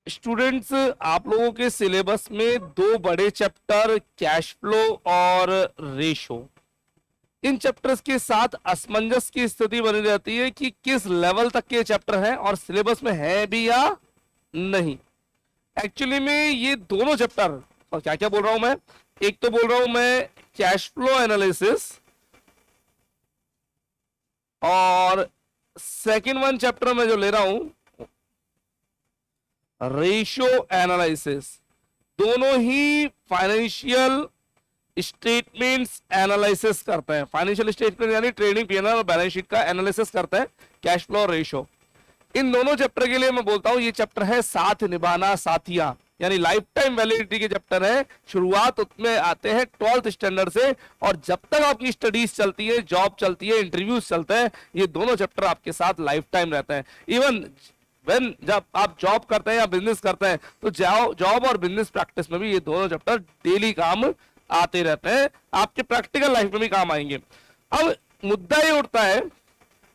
Students, आप लोगों के सिलेबस में दो बड़े चैप्टर कैश फ्लो और रेशो, इन चैप्टर्स के साथ असमंजस की स्थिति बनी रहती है कि किस लेवल तक के चैप्टर हैं और सिलेबस में है भी या नहीं। एक्चुअली में ये दोनों चैप्टर, और क्या क्या बोल रहा हूं मैं, एक तो बोल रहा हूं मैं कैश फ्लो एनालिसिस, और सेकंड वन चैप्टर में जो ले रहा हूं रेशियो एनालिसिस। दोनों ही फाइनेंशियल स्टेटमेंट्स एनालिसिस करते हैं। फाइनेंशियल स्टेटमेंट यानी ट्रेडिंग पीएनएल और बैलेंस शीट का एनालिसिस करते हैं, कैश फ्लो और रेशियो। इन दोनों चैप्टर के लिए मैं बोलता हूं ये चैप्टर है साथ निभाना साथिया, यानी लाइफ टाइम वैलिडिटी के चैप्टर है। शुरुआत उसमें आते हैं 12th स्टैंडर्ड से, और जब तक आपकी स्टडीज चलती है, जॉब चलती है, इंटरव्यूज चलते हैं, ये दोनों चैप्टर आपके साथ लाइफ टाइम रहते हैं। इवन जब आप जॉब करते हैं या बिजनेस करते हैं तो जॉब और बिजनेस प्रैक्टिस में भी ये दोनों चैप्टर डेली काम आते रहते हैं, आपके प्रैक्टिकल लाइफ में भी काम आएंगे। अब मुद्दा ये उठता है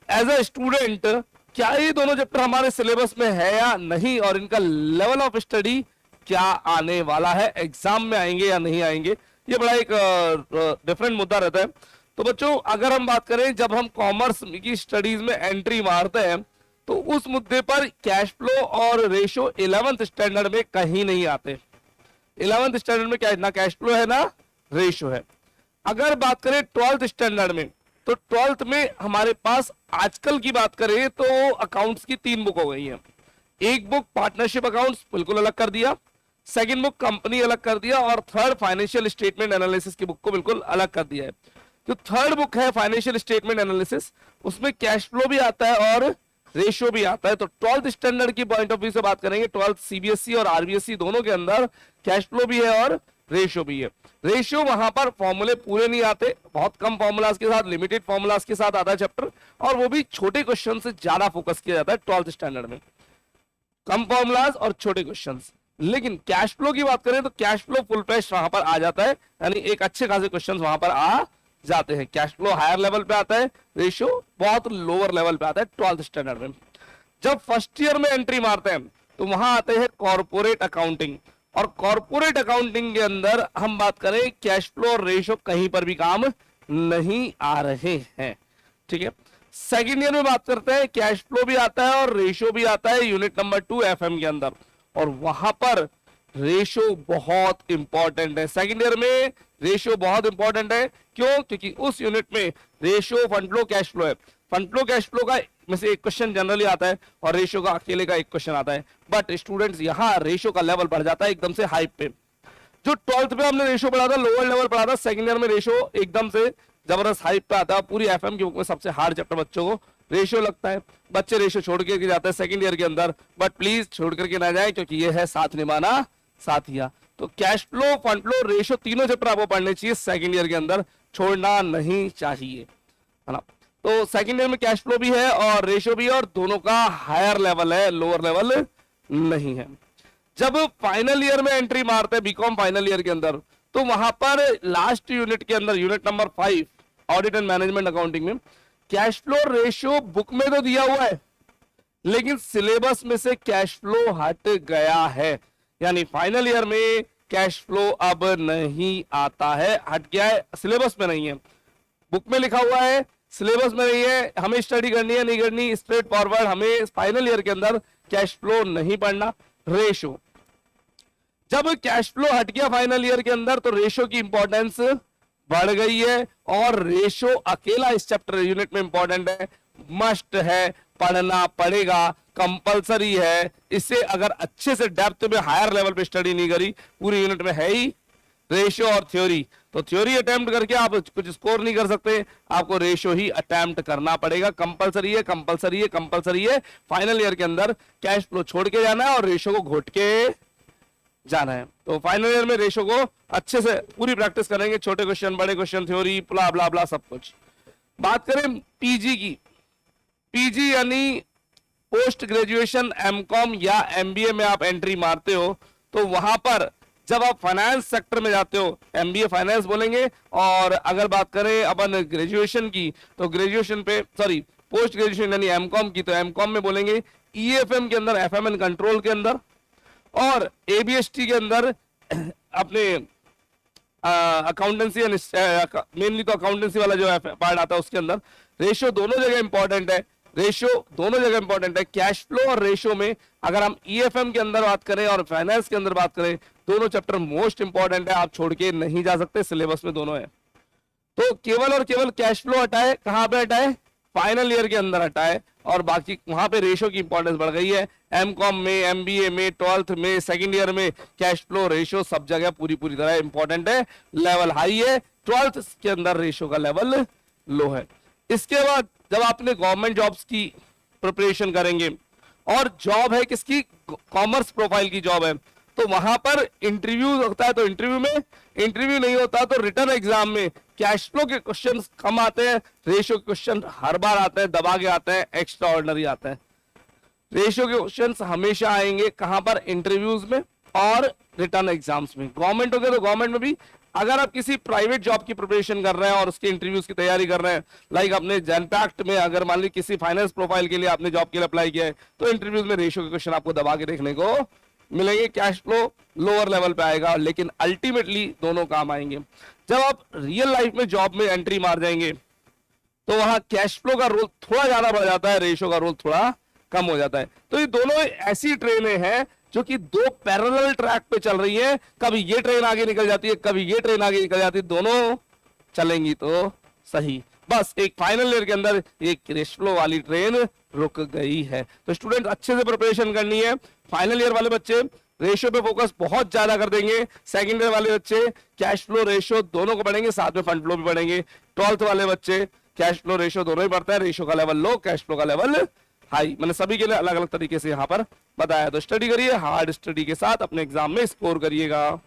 एज अ स्टूडेंट, क्या ये दोनों चैप्टर हमारे सिलेबस में है या नहीं, और इनका लेवल ऑफ स्टडी क्या आने वाला है, एग्जाम में आएंगे या नहीं आएंगे। ये बड़ा एक डिफरेंट मुद्दा रहता है। तो बच्चों, अगर हम बात करें, जब हम कॉमर्स की स्टडीज में एंट्री मारते हैं तो उस मुद्दे पर कैश फ्लो और रेशो 11th स्टैंडर्ड में कहीं नहीं आते। 11th स्टैंडर्ड में क्या, ना कैश फ्लो है ना रेशो है। अगर बात करें 12th स्टैंडर्ड में, तो 12th में हमारे पास आजकल की बात करें तो अकाउंट्स की 3 बुक हो गई है। एक बुक पार्टनरशिप अकाउंट्स बिल्कुल अलग कर दिया, सेकंड बुक कंपनी अलग कर दिया, और थर्ड फाइनेंशियल स्टेटमेंट एनालिसिस की बुक को बिल्कुल अलग कर दिया है। जो थर्ड बुक है फाइनेंशियल स्टेटमेंट एनालिसिस, उसमें कैश फ्लो भी आता है और रेशियो भी आता है। तो 12th स्टैंडर्ड की पॉइंट ऑफ व्यू से बात करेंगे, 12th सीबीएसई और आरबीएसई दोनों के अंदर कैश फ्लो भी है और रेशियो भी है। रेशियो वहां पर फॉर्मूले पूरे नहीं आते, बहुत कम फॉर्मूलाज के साथ, लिमिटेड फॉर्मूलाज के साथ आता है चैप्टर, और वो भी छोटे क्वेश्चन से ज्यादा फोकस किया जाता है 12th स्टैंडर्ड में, कम फॉर्मूलाज और छोटे क्वेश्चंस। लेकिन कैश फ्लो की बात करें तो कैश फ्लो फुल फ्लैश वहां पर आ जाता है, यानी एक अच्छे खासे क्वेश्चंस वहां पर आ जाते हैं। कैश फ्लो हायर लेवल पे आता है, रेशियो बहुत लोअर लेवल पे आता है 12th स्टैंडर्ड में। जब फर्स्ट ईयर में एंट्री मारते हैं तो वहां आते हैं कॉर्पोरेट अकाउंटिंग, और कॉर्पोरेट अकाउंटिंग के अंदर हम बात करें कैश फ्लो और रेशियो कहीं पर भी काम नहीं आ रहे हैं। ठीक है, सेकेंड ईयर में बात करते हैं, कैश फ्लो भी आता है और रेशियो भी आता है यूनिट नंबर 2 एफएम के अंदर, और वहां पर रेशियो बहुत इंपॉर्टेंट है। सेकेंड ईयर में रेशियो बहुत इंपॉर्टेंट है, क्यों? क्योंकि उस यूनिट में ratio, fund flow, cash flow है। फंड फ्लो कैश फ्लो का में से एक क्वेश्चन जनरली आता है और रेशियो का अकेले का एक क्वेश्चन आता है, बट स्टूडेंट्स यहां रेशियो का लेवल बढ़ जाता है एकदम से हाई पे। जो 12th पे हमने रेशियो पढ़ा था, लोअर लेवल पढ़ा था, सेकंड ईयर में रेशियो एकदम से जबरदस्त हाइप पे आता है। पूरी एफएम की बुक में सबसे हार्ड चैप्टर बच्चों को रेशियो लगता है। बच्चे रेशियो छोड़ के जाते हैं सेकंड ईयर के अंदर, बट प्लीज छोड़ करके ना जाए, क्योंकि ये है साथ निभाना साथिया। तो cash flow, fund flow, ratio तीनों चैप्टर आपको पढ़ने चाहिए सेकंड ईयर के अंदर, छोड़ना नहीं चाहिए, है ना। तो सेकंड ईयर में कैश फ्लो भी है और रेशियो भी है, और दोनों का हायर लेवल है, लोअर लेवल नहीं है। जब फाइनल ईयर में एंट्री मारते हैं बीकॉम फाइनल ईयर के अंदर, तो वहां पर लास्ट यूनिट के अंदर, unit number 5 audit and management accounting में, कैश फ्लो रेशियो बुक में तो दिया हुआ है, लेकिन सिलेबस में से कैश फ्लो हट गया है। यानी फाइनल ईयर में कैश फ्लो अब नहीं आता है, हट गया है, सिलेबस में नहीं है। बुक में लिखा हुआ है, सिलेबस में नहीं है। हमें स्टडी करनी है नहीं करनी, स्ट्रेट फॉरवर्ड, हमें फाइनल ईयर के अंदर कैश फ्लो नहीं पढ़ना। रेशो, जब कैश फ्लो हट गया फाइनल ईयर के अंदर, तो रेशो की इंपॉर्टेंस बढ़ गई है, और रेशो अकेला इस चैप्टर यूनिट में इंपॉर्टेंट है, मस्ट है, पढ़ना पड़ेगा, कंपलसरी है। इससे अगर अच्छे से डेप्थ में हायर लेवल पे स्टडी नहीं करी, पूरी यूनिट में है ही रेशियो और थ्योरी, तो थ्योरी अटेम्प्ट करके आप कुछ स्कोर नहीं कर सकते, आपको रेशियो ही अटेम्प्ट करना पड़ेगा। कंपलसरी है, कंपलसरी है, कंपलसरी है। फाइनल ईयर के अंदर कैश फ्लो छोड़ के जाना है और रेशियो को घोट के जाना है। तो फाइनल ईयर में रेशियो को अच्छे से पूरी प्रैक्टिस करेंगे, छोटे क्वेश्चन, बड़े क्वेश्चन, थ्योरी, ब्ला ब्ला ब्ला सब कुछ। बात करें पीजी की, पीजी यानी पोस्ट ग्रेजुएशन एमकॉम या एमबीए में आप एंट्री मारते हो, तो वहां पर जब आप फाइनेंस सेक्टर में जाते हो, एमबीए फाइनेंस बोलेंगे, और अगर बात करें अपन ग्रेजुएशन की, तो ग्रेजुएशन पे, सॉरी पोस्ट ग्रेजुएशन यानी एमकॉम की, तो एमकॉम में बोलेंगे ईएफएम के अंदर, एफएम एंड कंट्रोल के अंदर, और एबीएसटी के अंदर अपने अकाउंटेंसी, मेनली तो अकाउंटेंसी वाला जो है पार्ट आता है, उसके अंदर रेशियो दोनों जगह इंपॉर्टेंट है। रेशियो दोनों जगह इंपॉर्टेंट है। कैश फ्लो और रेशियो में अगर हम ईएफएम के अंदर बात करें और फाइनेंस के अंदर बात करें, दोनों चैप्टर मोस्ट इंपॉर्टेंट है, आप छोड़ के नहीं जा सकते, सिलेबस में दोनों है। तो केवल और केवल कैश फ्लो हटाए, कहां पे हटाए, फाइनल ईयर के अंदर हटाए, और बाकी वहां पे रेशियो की इंपॉर्टेंस बढ़ गई है। एमकॉम में, एमबीए में, 12th में, सेकंड ईयर में कैश फ्लो रेशियो सब जगह पूरी तरह इंपॉर्टेंट है। लेवल हाई है, 12th के अंदर रेशियो का लेवल लो है। इसके बाद जब आपने गवर्नमेंट जॉब्स की प्रिपरेशन करेंगे, और जॉब है किसकी, कॉमर्स प्रोफाइल की जॉब है, तो वहां पर इंटरव्यू होता है, तो इंटरव्यू में, इंटरव्यू नहीं होता तो रिटर्न एग्जाम में कैश फ्लो के क्वेश्चन कम आते हैं, रेशियो के क्वेश्चन हर बार आते हैं, दबा के आते हैं, एक्स्ट्रा ऑर्डिनरी आते हैं। रेशियो के क्वेश्चन हमेशा आएंगे कहां पर, इंटरव्यूज में और रिटर्न एग्जाम्स में। गवर्नमेंट हो गया तो गवर्नमेंट में भी, अगर आप किसी प्राइवेट जॉब की प्रिपरेशन कर रहे हैं और उसके इंटरव्यूज की तैयारी कर रहे हैं, लाइक अपने जनपैक्ट में अगर मान ली किसी फाइनेंस प्रोफाइल के लिए आपने जॉब के लिए अप्लाई किया है, तो इंटरव्यूज में रेशियो के क्वेश्चन आपको दबा के देखने को मिलेंगे। कैश फ्लो लोअर लेवल पे आएगा, लेकिन अल्टीमेटली दोनों काम आएंगे। जब आप रियल लाइफ में जॉब में एंट्री मार जाएंगे तो वहां कैश फ्लो का रोल थोड़ा ज्यादा बढ़ जाता है, रेशियो का रोल थोड़ा कम हो जाता है। तो ये दोनों ऐसी ट्रेनें हैं जो कि दो पैरेलल ट्रैक पे चल रही है, कभी ये ट्रेन आगे निकल जाती है, कभी ये ट्रेन आगे निकल जाती है, दोनों चलेंगी तो सही। बस एक फाइनल ईयर के अंदर एक कैश फ्लो वाली ट्रेन रुक गई है। तो स्टूडेंट अच्छे से प्रिपरेशन करनी है। फाइनल ईयर वाले बच्चे रेशियो पे फोकस बहुत ज्यादा कर देंगे, सेकंड ईयर वाले बच्चे कैश फ्लो रेशियो दोनों को पढ़ेंगे, साथ में फंड फ्लो भी पढ़ेंगे। 12th वाले बच्चे कैश फ्लो रेशियो दोनों ही पढ़ते हैं, रेशियो का लेवल लो, कैश फ्लो का लेवल हाई। मैंने सभी के लिए अलग अलग तरीके से यहाँ पर बताया। तो स्टडी करिए, हार्ड स्टडी के साथ अपने एग्जाम में स्कोर करिएगा।